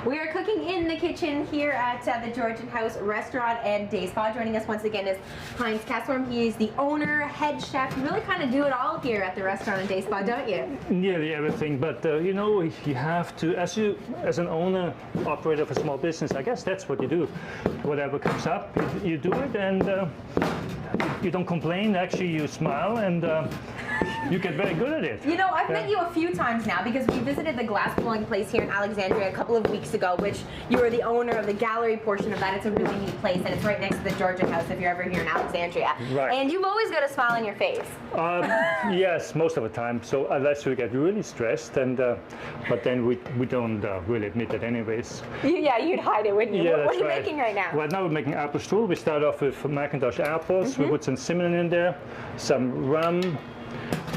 We are cooking in the kitchen here at the Georgian House restaurant and day spa. Joining us once again is Heinz Kassorm. He is the owner, head chef. You really kind of do it all here at the restaurant and day spa, don't you? Nearly everything, but you know, you have to, as an owner, operator of a small business, I guess that's what you do. Whatever comes up, you do it, and you don't complain. Actually, you smile, and you get very good at it. You know, I've met you a few times now because we visited the glass blowing place here in Alexandria a couple of weeks ago, which you are the owner of the gallery portion of that. It's a really neat place, and it's right next to the Georgian House if you're ever here in Alexandria. Right. And you've always got a smile on your face. Yes, most of the time. So unless we get really stressed, and but then we don't really admit it anyways. Yeah, you'd hide it, wouldn't you? Yeah, What are you making right now? Right now we're making apple strudel. We start off with Macintosh apples. We put some cinnamon in there, some rum.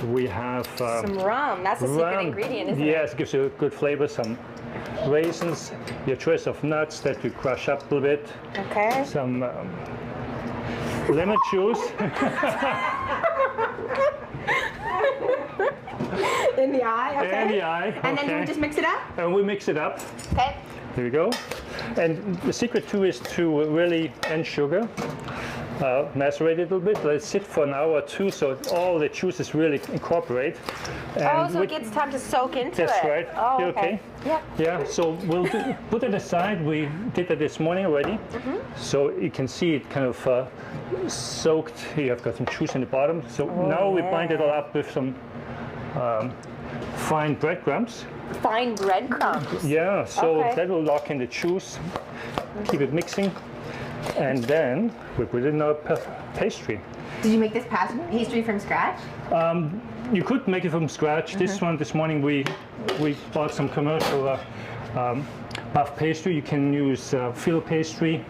We have some rum. That's a secret ingredient, isn't it? Yes, it gives you a good flavor. Some raisins, your choice of nuts that you crush up a little bit. Okay. Some lemon juice. In the eye, okay. In the eye. And then do we just mix it up? And we mix it up. Okay. Here we go. And the secret too is to really add sugar. Macerate it a little bit, let it sit for an hour or two so all the juices really incorporate. And so it gets time to soak into it. That's right. Oh, You okay? Yeah. Yeah, so we'll put it aside. We did that this morning already. So you can see it kind of soaked. Here I've got some juice in the bottom. So now we bind it all up with some fine breadcrumbs. Fine breadcrumbs? Yeah, so that will lock in the juice, keep it mixing. And then we put it in our pastry. Did you make this pastry from scratch? You could make it from scratch. This morning we bought some commercial puff pastry. You can use filo pastry,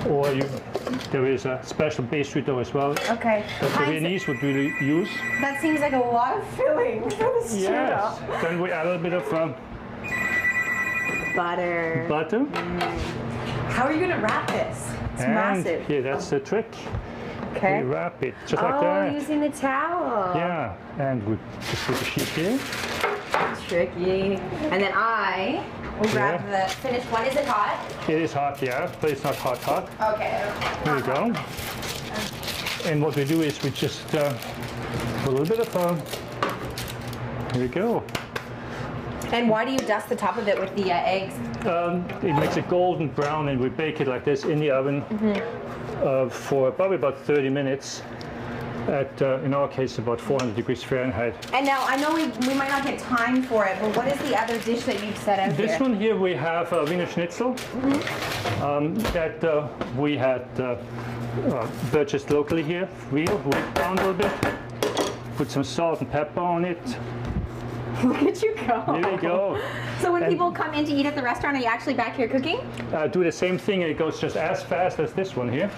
or there is a special pastry dough as well. Okay. That the Viennese would really use. That seems like a lot of filling for the strudel. Yes. Then we add a little bit of butter. Butter. How are you going to wrap this? It's massive. Yeah, that's the trick. Okay. We wrap it just like that. Oh, using the towel. Yeah, and we just put the sheet here. Tricky. And then I will grab the finished one. Is it hot? It is hot, yeah, but it's not hot. Okay. Here we go. And what we do is we just put a little bit of here we go. And why do you dust the top of it with the eggs? It makes it golden brown, and we bake it like this in the oven for probably about 30 minutes at, in our case, about 400 degrees Fahrenheit. And now, I know we might not get time for it, but what is the other dish that you've set out here? This one here, we have Wiener Schnitzel that we had purchased locally here, real, we pound a little bit, put some salt and pepper on it. Look at you go. Here we go. So when people come in to eat at the restaurant, are you actually back here cooking? Do the same thing, and it goes just as fast as this one here.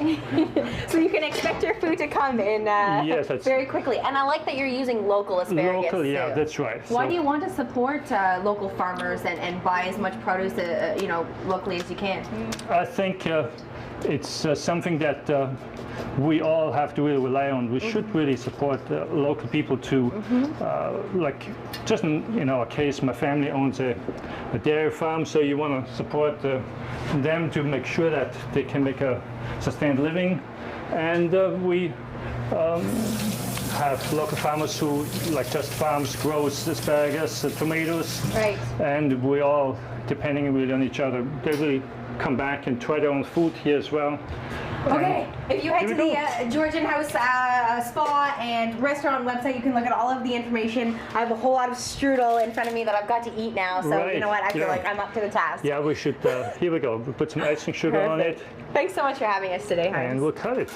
So you can expect your food to come in very quickly. And I like that you're using local asparagus. Local, yeah, that's right. Why do you want to support local farmers and buy as much produce locally as you can? I think it's something that we all have to really rely on. We should really support local people to, like, just in our case, my family owns a dairy farm, so you want to support them to make sure that they can make a sustained living. And we have local farmers who, like, just farms, grows asparagus, tomatoes, right. And we all, depending really on each other, they really come back and try their own food here as well. Okay, if you head to the Georgian House spa and restaurant website, you can look at all of the information. I have a whole lot of strudel in front of me that I've got to eat now, so you know what, I feel like I'm up to the task. Yeah, we should, here we go, we put some icing sugar on it. Thanks so much for having us today, Heinz. And we'll cut it.